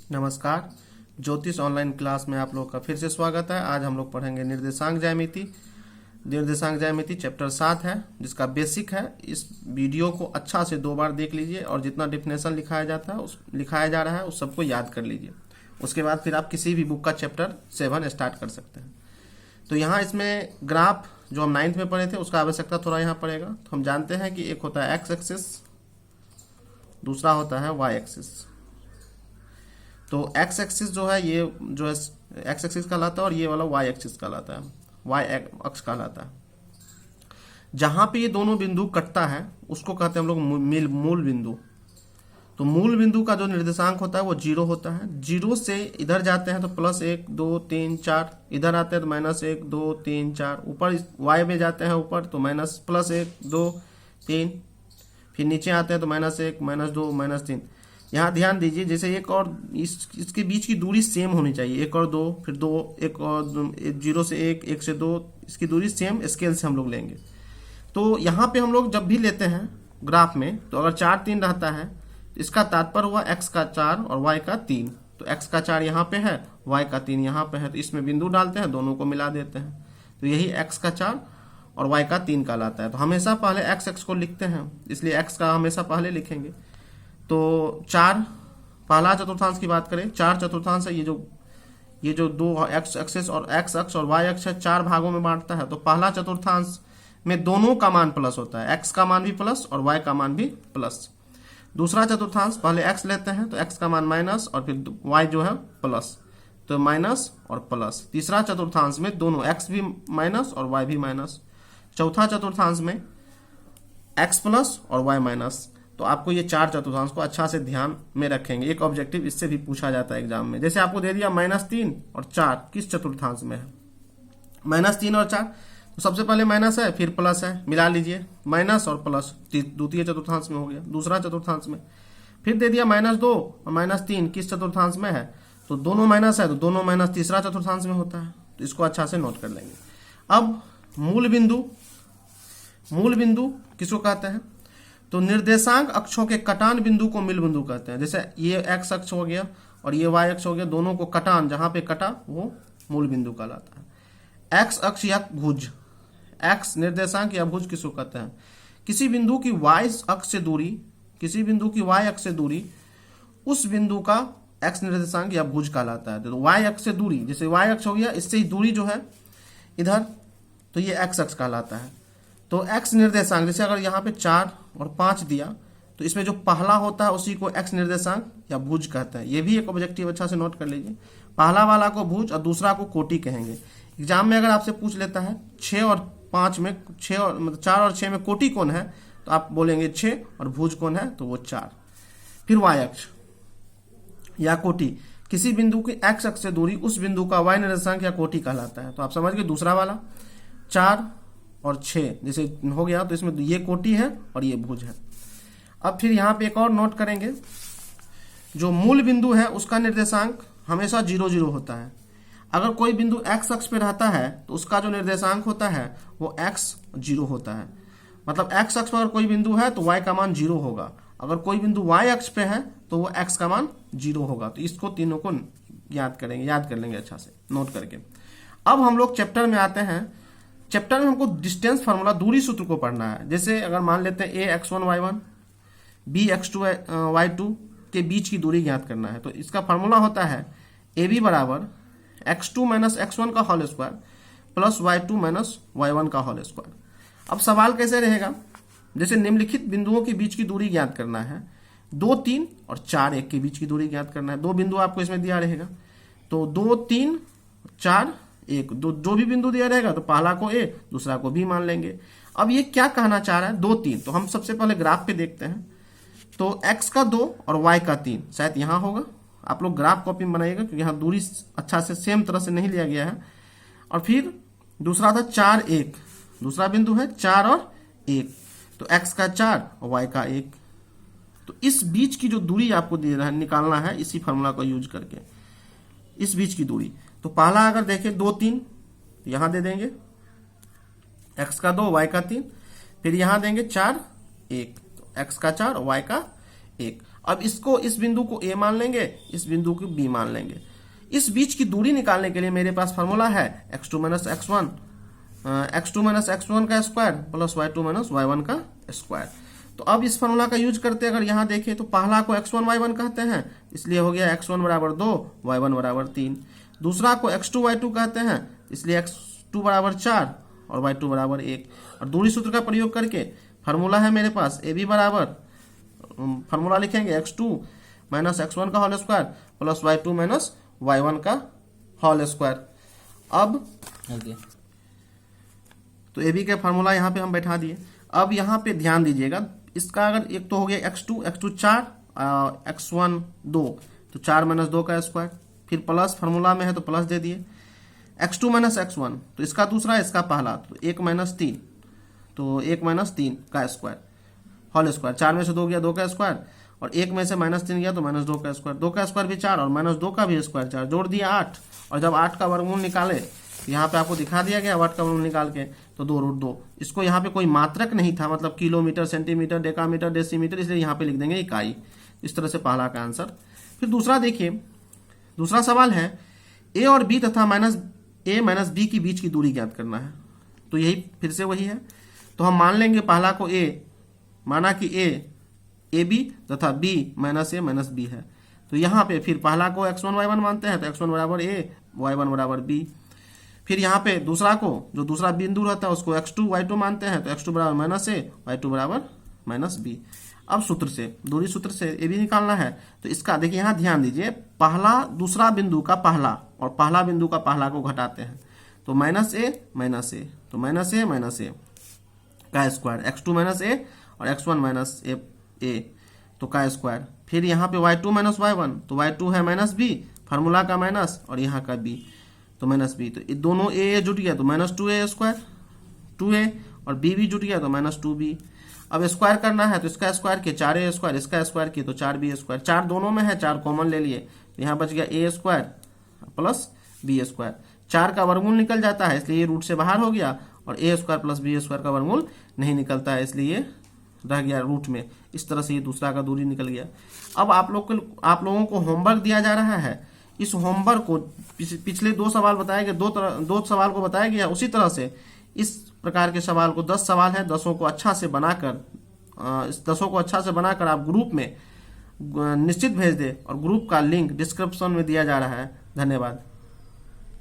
नमस्कार। ज्योतिष online class में आप लोग का फिर से स्वागत है। आज हम लोग पढ़ेंगे निर्देशांक ज्यामिति। निर्देशांक ज्यामिति चैप्टर 7 है, जिसका बेसिक है। इस वीडियो को अच्छा से 2 बार देख लीजिए और जितना डिफिनेशन लिखाया जा रहा है उस सबको याद कर लीजिए। उसके बाद फिर आप किसी भी बुक का चैप्टर 7 स्टार्ट कर सकते हैं। तो यहाँ इसमें ग्राफ जो हम 9th में पढ़े थे उसका आवश्यकता थोड़ा यहाँ पड़ेगा। तो हम जानते हैं कि एक होता है एक्स एक्सिस, दूसरा होता है वाई एक्सिस। तो एक्स एक्सिस जो है ये जो है एक्स एक्सिस कहलाता है और ये वाला वाई एक्सिस कहलाता है, वाई अक्ष कहलाता है। जहां पे ये दोनों बिंदु कटता है उसको कहते हैं हम लोग मूल बिंदु। तो मूल बिंदु का जो निर्देशांक होता है वो 0 होता है। 0 से इधर जाते हैं तो +1 2 3 4, इधर आते हैं तो -1 2 3 4, ऊपर वाई में जाते हैं ऊपर तो +1 2 3, फिर नीचे आते हैं तो -1 -2 -3। यहाँ ध्यान दीजिए, जैसे एक और इसके बीच की दूरी सेम होनी चाहिए, 1 और 2, फिर 2 1 और 0 से 1 1 से 2, इसकी दूरी सेम स्केल से हम लोग लेंगे। तो यहाँ पे हम लोग जब भी लेते हैं ग्राफ में, तो अगर 4 3 रहता है तो इसका तात्पर्य हुआ x का 4 और y का 3। तो x का 4 यहाँ पे है, y का 3 यहाँ पे है, तो इसमें बिंदु डालते हैं, दोनों को मिला देते हैं, तो यही x का 4 और y का 3 कहलाता है। तो हमेशा पहले x को लिखते हैं, इसलिए x का हमेशा पहले लिखेंगे। तो 4 पहला चतुर्थांश की बात करें, 4 चतुर्थांश है। ये जो 2 एक्स एक्सिस और x अक्ष और y अक्ष है 4 भागों में बांटता है। तो पहला चतुर्थांश में दोनों का मान प्लस होता है, x का मान भी प्लस और y का मान भी प्लस। दूसरा चतुर्थांश पहले x लेते हैं तो x का मान माइनस और फिर y जो है प्लस, तो माइनस और प्लस। तीसरा चतुर्थांश में दोनों x भी माइनस और y भी माइनस। चौथा चतुर्थांश में x प्लस और y माइनस। तो आपको ये 4 चतुर्थांश को अच्छा से ध्यान में रखेंगे। एक ऑब्जेक्टिव इससे भी पूछा जाता है एग्जाम में। जैसे आपको दे दिया -3 और 4 किस चतुर्थांश में है, -3 और 4, तो सबसे पहले माइनस है फिर प्लस है, मिला लीजिए, माइनस और प्लस द्वितीय चतुर्थांश में हो गया। दूसरा चतुर्थांश में फिर दे दिया -2 और -3 किस चतुर्थांश में है, तो दोनों माइनस है तो दोनों माइनस तीसरा चतुर्थांश में होता है। तो इसको अच्छा से नोट कर लेंगे। अब मूल बिंदु किसको कहते हैं, तो निर्देशांक अक्षों के कटान बिंदु को मूल बिंदु कहते हैं। जैसे ये x अक्ष हो गया और ये y अक्ष हो गया, दोनों को कटान जहां पे कटा वो मूल बिंदु कहलाता है। x अक्ष या भुज, x निर्देशांक या भुज किसको कहते हैं, किसी बिंदु की y अक्ष से दूरी उस बिंदु का x निर्देशांक या भुज कहलाता है। तो y अक्ष से दूरी, जैसे y अक्ष हो गया, इससे दूरी जो है इधर, तो ये x अक्ष कहलाता है। तो x निर्देशांक, जैसे अगर यहाँ पे 4 और 5 दिया तो इसमें जो पहला होता है उसी को x निर्देशांक या भुज कहते हैं। ये भी एक ऑब्जेक्टिव अच्छा से नोट कर लीजिए। पहला वाला को भुज और दूसरा को कोटि कहेंगे। एग्जाम में अगर आपसे पूछ लेता है 4 और 6 में कोटि कौन है, तो आप बोलेंगे 6 और भुज कौन है, तो वो 4। फिर y अक्ष या कोटि, किसी बिंदु की x अक्ष से दूरी उस बिंदु का y निर्देशांक या कोटि कहलाता है। तो आप समझ गए, दूसरा वाला 4 और 6 जैसे हो गया, तो इसमें ये कोटि है और ये भुज है। अब फिर यहाँ पे एक और नोट करेंगे, जो मूल बिंदु है उसका निर्देशांक हमेशा 0 0 होता है। अगर कोई बिंदु x अक्ष पे रहता है तो उसका जो निर्देशांक होता है वो x 0 होता है। मतलब x अक्ष पर अगर कोई बिंदु है तो y का मान 0 होगा, अगर कोई बिंदु y अक्ष पे है तो वो x का मान 0 होगा। तो इसको तीनों को याद कर लेंगे अच्छा से नोट करके। अब हम लोग चैप्टर में आते हैं। चैप्टर में हमको डिस्टेंस फार्मूला, दूरी सूत्र को पढ़ना है। जैसे अगर मान लेते हैं a x1 y1 b x2 y2 के बीच की दूरी ज्ञात करना है, तो इसका फार्मूला होता है ab बराबर x2 - x1 का whole square plus y2 - y1 का होल स्क्वायर। अब सवाल कैसे रहेगा, जैसे निम्नलिखित बिंदुओं के बीच की दूरी ज्ञात करना है, 2 3 और 4 1 के बीच की दूरी ज्ञात करना है। 2 बिंदु आपको इसमें दिया रहेगा, तो 2 3 4 1, जो भी बिंदु दिया रहेगा तो पहला को a दूसरा को b मान लेंगे। अब ये क्या कहना चाह रहा है, 2 3, तो हम सबसे पहले ग्राफ पे देखते हैं। तो x का 2 और y का 3 शायद यहाँ होगा। आप लोग ग्राफ कॉपी में बनाइएगा क्योंकि यहाँ दूरी अच्छा से सेम तरह से नहीं लिया गया है। और फिर दूसरा था 4 1, दूसरा बिंदु है 4 और 1, तो x का 4 और y का 1। तो इस बीच की जो दूरी आपको दे रहा है निकालना है इसी फार्मूला को यूज करके, इस बीच की दूरी। तो पहला अगर देखें 2 3, यहां दे देंगे x का 2 y का 3, फिर यहां देंगे 4 1, तो x का 4 और y का 1। अब इसको, इस बिंदु को ए मान लेंगे, इस बिंदु को बी मान लेंगे। इस बीच की दूरी निकालने के लिए मेरे पास फॉर्मूला है x2 minus x1, x2 minus x1 का square plus y2 minus y1 का स्क्वायर। तो अब इस फॉर्मूला का यूज करते अगर यहाँ देखें तो पहला को x1 y1 कहते हैं, इसलिए हो गया x1 बराबर 2, y1 बराबर 3। दूसरा को x2 y2 कहते हैं, इसलिए x2 बराबर 4 और y2 बराबर 1। और दूरी सूत्र का प्रयोग करके फार्मूला है मेरे पास ए बी बराबर, फार्मूला लिखेंगे x2 माइनस x1 का whole square plus y2 minus y1 का होल स्क्वायर। अब तो ए बी के फार्मूला यहाँ पे हम बैठा दिए। अब यहाँ पे ध्यान दीजिएगा, इसका अगर एक तो हो गया x2 4, x1 2, तो 4 माइनस 2 का स्क्वायर, फिर प्लस फार्मूला में है तो प्लस दे दिए। x2 माइनस x1 तो इसका दूसरा, इसका पहला, तो 1 माइनस 3, तो 1 माइनस 3 का स्क्वायर होल स्क्वायर। 4 में से 2 गया 2 का स्क्वायर, और 1 में से माइनस 3 गया तो माइनस 2 का स्क्वायर। 2 का स्क्वायर भी 4 और माइनस 2 का भी स्क्वायर 4, जोड़ दिया 8। और जब 8 का वर्गमूल निकाले, यहाँ पे आपको दिखा दिया गया 8 का वर्गमूल निकाल के, तो 2√2। इसको यहाँ पे कोई मात्रक नहीं था, मतलब किलोमीटर, सेंटीमीटर, डेकामीटर, डेसीमीटर, इसलिए यहाँ पे लिख देंगे इकाई। इस तरह से पहला का आंसर। फिर दूसरा देखिए, दूसरा सवाल है ए और बी तथा ए माइनस बी की बीच की दूरी ज्ञात करना है। तो यही फिर से वही है, तो हम मान लेंगे पहला को ए, माना कि ए बी तथा बी माइनस ए माइनस बी है। तो यहाँ पे फिर पहला को x1 y1 मानते हैं, तो x1 बराबर ए, y1 बराबर बी। फिर यहाँ पे दूसरा को, जो दूसरा बिंदु रहता है उसको x2 y2 मानते हैं, तो x2 बराबर माइनस ए, y2 बराबर माइनस बी। अब सूत्र से, दूरी सूत्र से ए बी निकालना है। तो इसका देखिए यहाँ ध्यान दीजिए, पहला दूसरा बिंदु का पहला और पहला बिंदु का पहला को घटाते हैं, तो माइनस ए, तो माइनस ए का स्क्वायर, x2 माइनस ए और x1 माइनस ए तो का स्क्वायर। फिर यहाँ पे y2 माइनस y1, तो y2 है माइनस बी, फार्मूला का माइनस और यहाँ का बी, तो माइनस बी। तो दोनों ए जुट गया तो माइनस 2a स्क्वायर, 2a, और बी भी जुट गया तो माइनस 2b। अब स्क्वायर करना है तो इसका स्क्वायर किए 4a स्क्वायर, इसका स्क्वायर किए तो 4b स्क्वायर। 4 दोनों में है, 4 कॉमन ले लिए, तो यहाँ बच गया a square plus b square. 4 का वर्गमूल निकल जाता है, इसलिए ये रूट से बाहर हो गया, और a square plus b square का वर्गमूल नहीं निकलता है, इसलिए रह गया रूट में। इस तरह से ये दूसरा का दूरी निकल गया। अब आप लोगों को होमवर्क दिया जा रहा है। इस होमवर्क को पिछले 2 सवाल बताए गए, 2 सवाल को बताया गया, उसी तरह से इस प्रकार के सवाल को 10 सवाल है, 10 को अच्छा से बनाकर, इस 10 को अच्छा से बनाकर आप ग्रुप में निश्चित भेज दें, और ग्रुप का लिंक डिस्क्रिप्शन में दिया जा रहा है। धन्यवाद।